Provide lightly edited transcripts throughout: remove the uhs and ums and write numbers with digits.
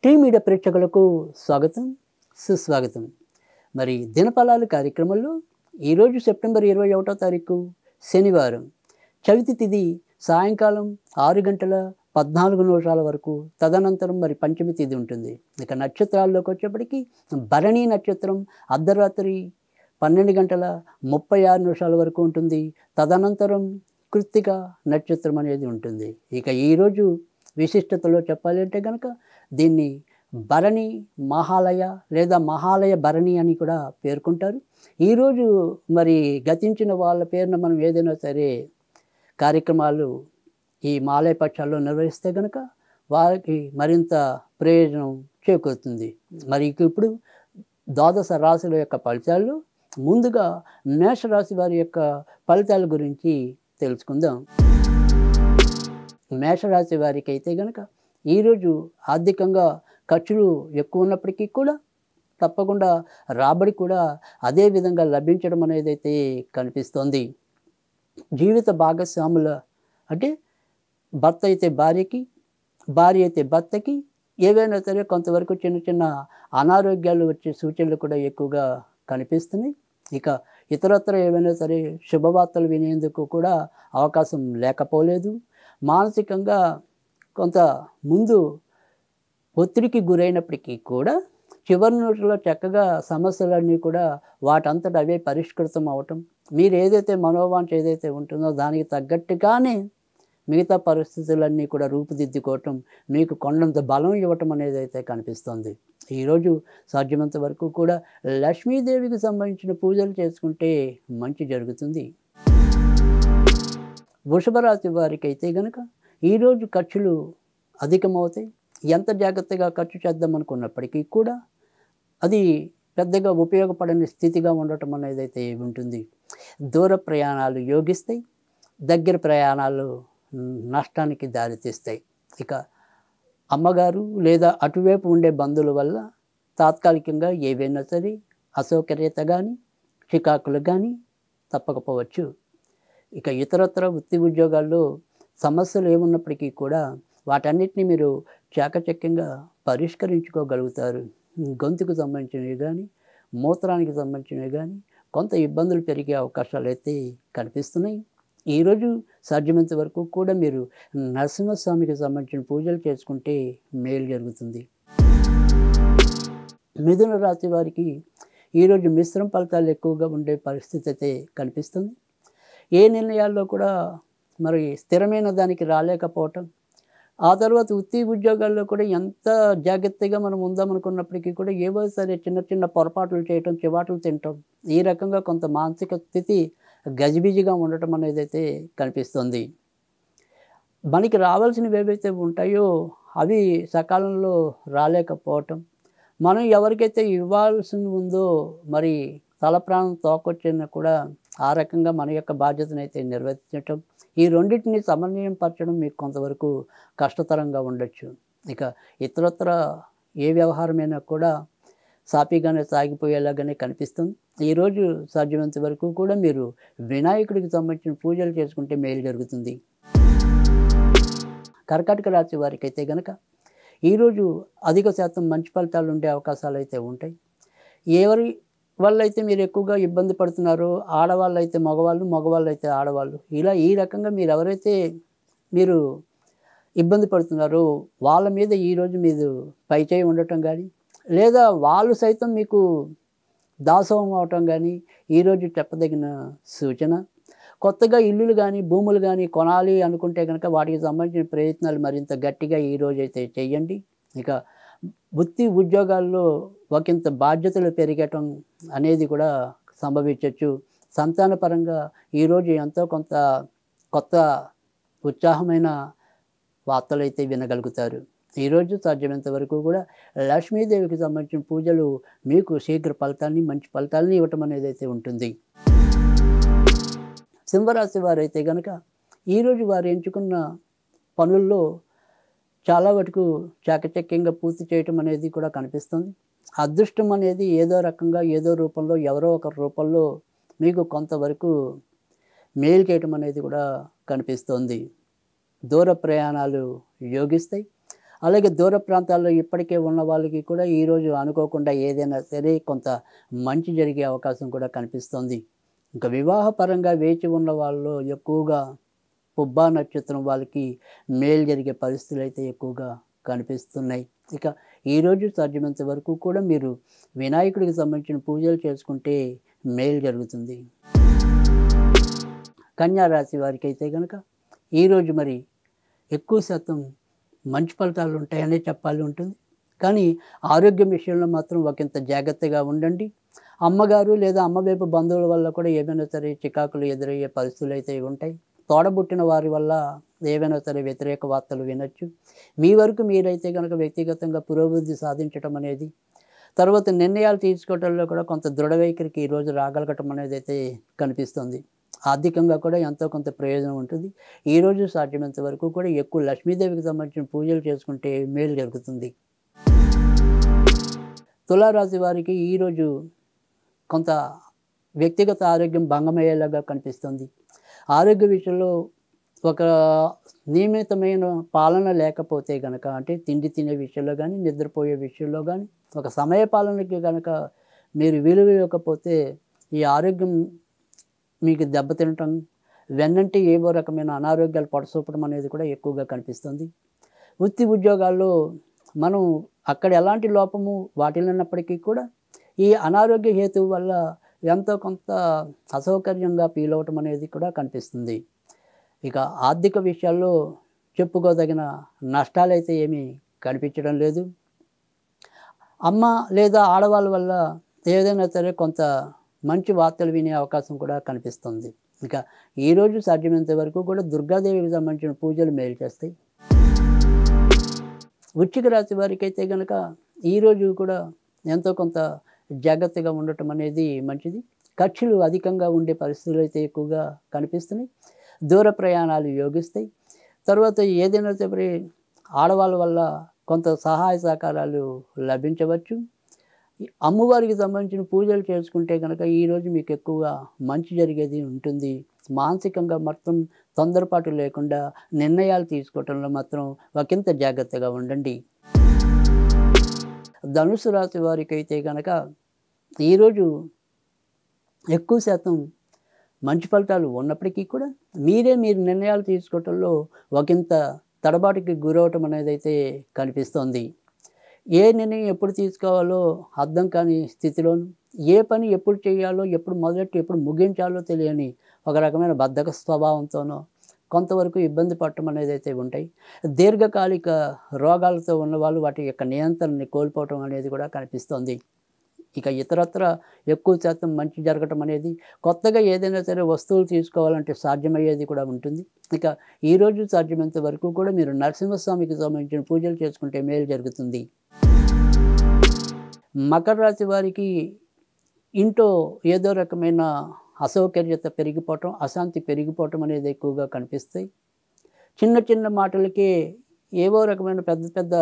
Tea media ప్రేక్షకులకు స్వాగతం, సుస్వాగతం. మరి దినఫలాలు కార్యక్రమంలో ఈరోజు సెప్టెంబర్ 21వ తారీఖు శనివారం, చవితి తిథి సాయంకాలం 6 గంటల 14 నిమిషాల వరకు, తదనంతరం మరి పంచమి తిథి ఉంటుంది. ఇక నక్షత్రాల్లోకి వచ్చేప్పటికి భరణి నక్షత్రం అర్ధరాత్రి 12 గంటల 36 నిమిషాల వరకు ఉంటుంది. తదనంతరం కృత్తిక నక్షత్రం అనేది ఉంటుంది. ఇక ఈరోజు విశిష్టతలో చెప్పాలి అంటే కనుక దీన్ని భరణి మహాలయ లేదా మహాలయ భరణి అని కూడా పేర్కొంటారు. ఈరోజు మరి గతించిన వాళ్ళ పేరున మనం ఏదైనా సరే కార్యక్రమాలు ఈ మాలయ పక్షాల్లో నిర్వహిస్తే కనుక వారికి మరింత ప్రయోజనం చేకూరుతుంది. మరి ఇప్పుడు ద్వాదశ రాశుల యొక్క ఫలితాల్లో ముందుగా మేషరాశి వారి యొక్క ఫలితాల గురించి తెలుసుకుందాం. మేషరాశి వారికి అయితే కనుక ఈరోజు ఆర్థికంగా ఖర్చులు ఎక్కువ ఉన్నప్పటికీ కూడా తప్పకుండా రాబడి కూడా అదే విధంగా లభించడం అనేది అయితే కనిపిస్తోంది. జీవిత భాగస్వాముల అంటే భర్త అయితే భార్యకి, భార్య అయితే భర్తకి ఏవైనా సరే కొంతవరకు చిన్న చిన్న అనారోగ్యాలు వచ్చే సూచనలు కూడా ఎక్కువగా కనిపిస్తున్నాయి. ఇక ఇతరత్ర ఏవైనా సరే శుభవార్తలు వినేందుకు కూడా అవకాశం లేకపోలేదు. మానసికంగా కొంత ముందు ఒత్తిడికి గురైనప్పటికీ కూడా చివరి నిమిషంలో చక్కగా సమస్యలన్నీ కూడా వాటంతట అవే పరిష్కృతం అవటం, మీరు ఏదైతే మనోవాంఛ ఏదైతే ఉంటుందో దానికి తగ్గట్టుగానే మిగతా పరిస్థితులన్నీ కూడా రూపుదిద్దుకోవటం, మీకు కొండంత బలం ఇవ్వటం అనేది అయితే కనిపిస్తుంది. ఈరోజు సాధ్యమంత వరకు కూడా లక్ష్మీదేవికి సంబంధించిన పూజలు చేసుకుంటే మంచి జరుగుతుంది. వృషభ రాశి వారికి అయితే కనుక ఈరోజు ఖర్చులు అధికమవుతాయి. ఎంత జాగ్రత్తగా ఖర్చు చేద్దాం అనుకున్నప్పటికీ కూడా అది పెద్దగా ఉపయోగపడని స్థితిగా ఉండటం అనేది అయితే ఉంటుంది. దూర ప్రయాణాలు యోగిస్తాయి, దగ్గర ప్రయాణాలు నష్టానికి దారితీస్తాయి. ఇక అమ్మగారు లేదా అటువైపు ఉండే బంధువుల వల్ల తాత్కాలికంగా ఏవైనా సరే అసౌకర్యత కానీ చికాకులు కానీ తప్పకపోవచ్చు. ఇక ఇతరత్ర వృత్తి ఉద్యోగాల్లో సమస్యలు ఏమున్నప్పటికీ కూడా వాటన్నిటిని మీరు చాకచక్యంగా పరిష్కరించుకోగలుగుతారు. గొంతుకు సంబంధించినవి కానీ మూత్రానికి సంబంధించినవి కానీ కొంత ఇబ్బందులు పెరిగే అవకాశాలు అయితే కనిపిస్తున్నాయి. ఈరోజు సాధ్యమైనంత వరకు కూడా మీరు నరసింహస్వామికి సంబంధించిన పూజలు చేసుకుంటే మేలు జరుగుతుంది. మిథున రాశి వారికి ఈరోజు మిశ్రమ ఫలితాలు ఎక్కువగా ఉండే పరిస్థితి అయితే కనిపిస్తుంది. ఏ నిర్ణయాల్లో కూడా మరి స్థిరమైన దానికి రాలేకపోవటం, ఆ తర్వాత వృత్తి ఉద్యోగాల్లో కూడా ఎంత జాగ్రత్తగా మనం ఉందామనుకున్నప్పటికీ కూడా ఏవో సరే చిన్న చిన్న పొరపాట్లు చేయటం, చివాట్లు తినటం, ఈ రకంగా కొంత మానసిక స్థితి గజిబిజిగా ఉండటం అనేది అయితే కనిపిస్తుంది. మనకి రావాల్సినవి ఏవైతే ఉంటాయో అవి సకాలంలో రాలేకపోవటం, మనం ఎవరికైతే ఇవ్వాల్సి ఉందో మరి తల ప్రాణం తోకొచ్చినా కూడా ఆ రకంగా మన యొక్క బాధ్యతను అయితే నిర్వర్తించటం, ఈ రెండింటిని సమన్వయం పరచడం మీకు కొంతవరకు కష్టతరంగా ఉండొచ్చు. ఇక ఇతరత్ర ఏ వ్యవహారమైనా కూడా సాఫీగానే సాగిపోయేలాగానే కనిపిస్తుంది. ఈరోజు సాధ్యమైనంత వరకు కూడా మీరు వినాయకుడికి సంబంధించిన పూజలు చేసుకుంటే మేలు జరుగుతుంది. కర్కాటక రాశి వారికి అయితే కనుక ఈరోజు అధిక శాతం మంచి ఫలితాలు ఉండే అవకాశాలు అయితే ఉంటాయి. ఎవరి వల్ల అయితే మీరు ఎక్కువగా ఇబ్బంది పడుతున్నారో, ఆడవాళ్ళు అయితే మగవాళ్ళు, మగవాళ్ళు అయితే ఆడవాళ్ళు, ఇలా ఈ రకంగా మీరు ఎవరైతే మీరు ఇబ్బంది పడుతున్నారో వాళ్ళ మీద ఈరోజు మీరు పైచేయి ఉండటం కానీ లేదా వాళ్ళు సైతం మీకు దాసోహం అవటం కానీ ఈరోజు చెప్పదగిన సూచన. కొత్తగా ఇల్లులు కానీ భూములు కానీ కొనాలి అనుకుంటే కనుక వాటికి సంబంధించిన ప్రయత్నాలు మరింత గట్టిగా ఈరోజు అయితే చేయండి. ఇక వృత్తి ఉద్యోగాల్లో ఒకంత బాధ్యతలు పెరగటం అనేది కూడా సంభవించవచ్చు. సంతానపరంగా ఈరోజు ఎంతో కొంత కొత్త ఉత్సాహమైన వార్తలు అయితే వినగలుగుతారు. ఈరోజు సాధ్యమైనంత వరకు కూడా లక్ష్మీదేవికి సంబంధించిన పూజలు మీకు శీఘ్ర ఫలితాన్ని, మంచి ఫలితాలని ఇవ్వటం అనేది అయితే ఉంటుంది. సింహరాశి వారైతే కనుక ఈరోజు వారు ఎంచుకున్న పనుల్లో చాలా వరకు చాకచక్యంగా పూర్తి చేయటం అనేది కూడా కనిపిస్తుంది. అదృష్టం అనేది ఏదో రకంగా ఏదో రూపంలో ఎవరో ఒక రూపంలో మీకు కొంతవరకు మేలు చేయటం అనేది కూడా కనిపిస్తుంది. దూర ప్రయాణాలు యోగిస్తాయి. అలాగే దూర ప్రాంతాల్లో ఇప్పటికే ఉన్న వాళ్ళకి కూడా ఈరోజు అనుకోకుండా ఏదైనా సరే కొంత మంచి జరిగే అవకాశం కూడా కనిపిస్తుంది. ఇంకా వివాహపరంగా వేచి ఉన్న వాళ్ళు ఎక్కువగా పుబ్బా నక్షత్రం వాళ్ళకి మేలు జరిగే పరిస్థితులైతే ఎక్కువగా కనిపిస్తున్నాయి. ఇక ఈరోజు సాధ్యమైనంత వరకు కూడా మీరు వినాయకుడికి సంబంధించిన పూజలు చేసుకుంటే మేలు జరుగుతుంది. కన్యా రాశి వారికైతే గనక ఈరోజు మరి ఎక్కువ శాతం మంచి ఫలితాలు ఉంటాయనే చెప్పాలి ఉంటుంది. కానీ ఆరోగ్యం విషయంలో మాత్రం ఒకంత జాగ్రత్తగా ఉండండి. అమ్మగారు లేదా అమ్మ వైపు బంధువుల వల్ల కూడా ఏమైనా సరే చికాకులు ఎదురయ్యే పరిస్థితులు అయితే ఉంటాయి. తోడబుట్టిన వారి వల్ల ఏవైనా సరే వ్యతిరేక వార్తలు వినొచ్చు. మీ వరకు మీరైతే గనక వ్యక్తిగతంగా పురోభివృద్ధి సాధించటం అనేది, తర్వాత నిర్ణయాలు తీసుకోవడంలో కూడా కొంత దృఢ వైఖరికి ఈరోజు రాగలగటం అనేది అయితే కనిపిస్తుంది. ఆర్థికంగా కూడా ఎంతో కొంత ప్రయోజనం ఉంటుంది. ఈరోజు సాధ్యమైనంత వరకు కూడా ఎక్కువ లక్ష్మీదేవికి సంబంధించిన పూజలు చేసుకుంటే మేలు జరుగుతుంది. తులారాశి వారికి ఈరోజు కొంత వ్యక్తిగత ఆరోగ్యం భంగమయ్యేలాగా కనిపిస్తుంది. ఆరోగ్య విషయంలో ఒక నియమితమైన పాలన లేకపోతే గనక, అంటే తిండి తినే విషయంలో కానీ, నిద్రపోయే విషయంలో కానీ, ఒక సమయ పాలనకి కనుక మీరు విలువ ఇవ్వకపోతే ఈ ఆరోగ్యం మీకు దెబ్బతినటం, వెన్నంటి ఏవో రకమైన అనారోగ్యాలు పొడసూపడం అనేది కూడా ఎక్కువగా కనిపిస్తుంది. వృత్తి ఉద్యోగాల్లో మనం అక్కడ ఎలాంటి లోపము వాటిల్లినప్పటికీ కూడా ఈ అనారోగ్య హేతువు వల్ల ఎంతో కొంత అసౌకర్యంగా ఫీల్ అవ్వటం అనేది కూడా కనిపిస్తుంది. ఇక ఆర్థిక విషయాల్లో చెప్పుకోదగిన నష్టాలైతే ఏమీ కనిపించడం లేదు. అమ్మ లేదా ఆడవాళ్ళ వల్ల ఏదైనా సరే కొంత మంచి వార్తలు వినే అవకాశం కూడా కనిపిస్తుంది. ఇక ఈరోజు సాధ్యమైనంత వరకు కూడా దుర్గాదేవికి సంబంధించిన పూజలు మేలు చేస్తాయి. వృశ్చిక రాశి వారికి అయితే కనుక ఈరోజు కూడా ఎంతో కొంత జాగ్రత్తగా ఉండటం అనేది మంచిది. ఖర్చులు అధికంగా ఉండే పరిస్థితులు అయితే ఎక్కువగా కనిపిస్తున్నాయి. దూర ప్రయాణాలు యోగిస్తాయి. తర్వాత ఏదైనా సరే ఆడవాళ్ళ వల్ల కొంత సహాయ సహకారాలు లభించవచ్చు. అమ్మవారికి సంబంధించిన పూజలు చేసుకుంటే కనుక ఈరోజు మీకు ఎక్కువగా మంచి జరిగేది ఉంటుంది. మానసికంగా మొత్తం తొందరపాటు లేకుండా నిర్ణయాలు తీసుకోవటంలో మాత్రం ఒకంత జాగ్రత్తగా ఉండండి. ధనుసు రాశి వారికి అయితే కనుక ఈరోజు ఎక్కువ శాతం మంచి ఫలితాలు ఉన్నప్పటికీ కూడా మీరు నిర్ణయాలు తీసుకోవటంలో ఒకంత తడబాటుకి గురవటం అనేది అయితే కనిపిస్తోంది. ఏ నిర్ణయం ఎప్పుడు తీసుకోవాలో అర్థం కాని స్థితిలోను, ఏ పని ఎప్పుడు చేయాలో, ఎప్పుడు మొదలెట్టి ఎప్పుడు ముగించాలో తెలియని ఒక రకమైన బద్ధక స్వభావంతోనో కొంతవరకు ఇబ్బంది పడటం అనేది అయితే ఉంటాయి. దీర్ఘకాలిక రోగాలతో ఉన్నవాళ్ళు వాటి యొక్క నియంత్రణని కోల్పోవటం అనేది కూడా కనిపిస్తోంది. ఇక ఇతరత్ర ఎక్కువ శాతం మంచి జరగటం అనేది, కొత్తగా ఏదైనా సరే వస్తువులు తీసుకోవాలంటే సాధ్యమయ్యేది కూడా ఉంటుంది. ఇక ఈరోజు సాధ్యమైనంత వరకు కూడా మీరు నరసింహస్వామికి సంబంధించిన పూజలు చేసుకుంటే మేలు జరుగుతుంది. మకర రాశి వారికి ఇంట్లో ఏదో రకమైన అసౌకర్యత పెరిగిపోవటం, అశాంతి పెరిగిపోవటం అనేది ఎక్కువగా కనిపిస్తాయి. చిన్న చిన్న మాటలకే ఏవో రకమైన పెద్ద పెద్ద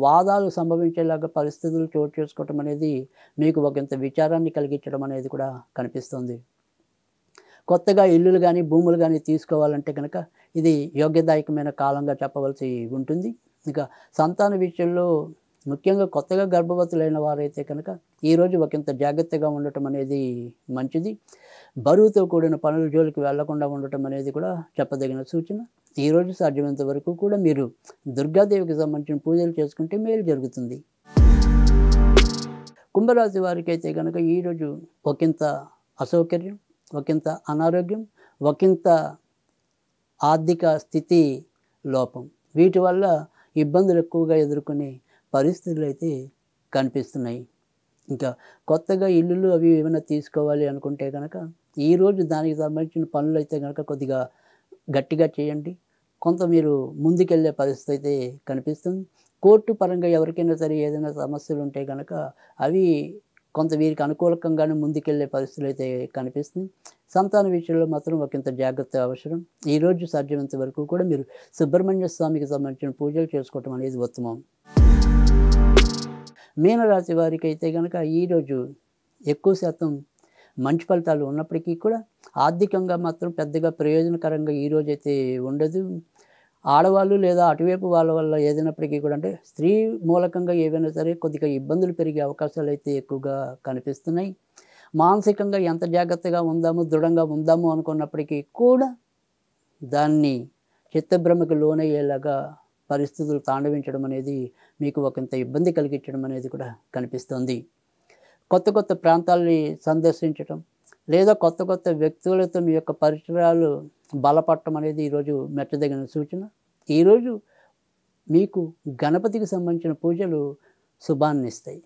వాదాలు సంభవించేలాగా పరిస్థితులు చోటు చేసుకోవటం అనేది మీకు ఒకంత విచారాన్ని కలిగించడం అనేది కూడా కనిపిస్తుంది. కొత్తగా ఇల్లులు కానీ భూములు కానీ తీసుకోవాలంటే కనుక ఇది యోగ్యదాయకమైన కాలంగా చెప్పవలసి ఉంటుంది. ఇక సంతాన విషయంలో ముఖ్యంగా కొత్తగా గర్భవతులైన వారైతే కనుక ఈరోజు ఒకంత జాగ్రత్తగా ఉండటం అనేది మంచిది. బరువుతో కూడిన పనుల జోలికి వెళ్లకుండా ఉండటం అనేది కూడా చెప్పదగిన సూచన. ఈరోజు సాధ్యమైనంత వరకు కూడా మీరు దుర్గాదేవికి సంబంధించిన పూజలు చేసుకుంటే మేలు జరుగుతుంది. కుంభరాశి వారికి అయితే కనుక ఈరోజు ఒకంత అసౌకర్యం, ఒకంత అనారోగ్యం, ఒకంత ఆర్థిక స్థితి లోపం, వీటి వల్ల ఇబ్బందులు ఎక్కువగా ఎదుర్కొనే పరిస్థితులు అయితే కనిపిస్తున్నాయి. ఇంకా కొత్తగా ఇల్లులు అవి ఏమైనా తీసుకోవాలి అనుకుంటే కనుక ఈరోజు దానికి సంబంధించిన పనులు అయితే కనుక కొద్దిగా గట్టిగా చేయండి. కొంత మీరు ముందుకెళ్ళే పరిస్థితి అయితే కనిపిస్తుంది. కోర్టు పరంగా ఎవరికైనా సరే ఏదైనా సమస్యలు ఉంటే కనుక అవి కొంత వీరికి అనుకూలకంగానే ముందుకెళ్ళే పరిస్థితులు అయితే కనిపిస్తుంది. సంతాన విషయంలో మాత్రం ఒకంత జాగ్రత్త అవసరం. ఈరోజు సాధ్యమైనంత వరకు కూడా మీరు సుబ్రహ్మణ్య స్వామికి సంబంధించిన పూజలు చేసుకోవటం అనేది ఉత్తమం. మీనరాశి వారికి అయితే కనుక ఈరోజు ఎక్కువ శాతం మంచి ఫలితాలు ఉన్నప్పటికీ కూడా ఆర్థికంగా మాత్రం పెద్దగా ప్రయోజనకరంగా ఈరోజైతే ఉండదు. ఆడవాళ్ళు లేదా అటువైపు వాళ్ళ వల్ల ఏదైనప్పటికీ కూడా అంటే స్త్రీ మూలకంగా ఏవైనా సరే కొద్దిగా ఇబ్బందులు పెరిగే అవకాశాలు అయితే ఎక్కువగా కనిపిస్తున్నాయి. మానసికంగా ఎంత జాగ్రత్తగా ఉందాము, దృఢంగా ఉందాము అనుకున్నప్పటికీ కూడా దాన్ని చిత్తభ్రమకు లోనయ్యేలాగా పరిస్థితులు తాండవించడం అనేది మీకు ఒకంత ఇబ్బంది కలిగించడం అనేది కూడా కనిపిస్తుంది. కొత్త కొత్త ప్రాంతాల్ని సందర్శించటం లేదా కొత్త కొత్త వ్యక్తులతో మీ యొక్క పరిచయాలు బలపడటం అనేది ఈరోజు మెచ్చదగిన సూచన. ఈరోజు మీకు గణపతికి సంబంధించిన పూజలు శుభాన్నిస్తాయి.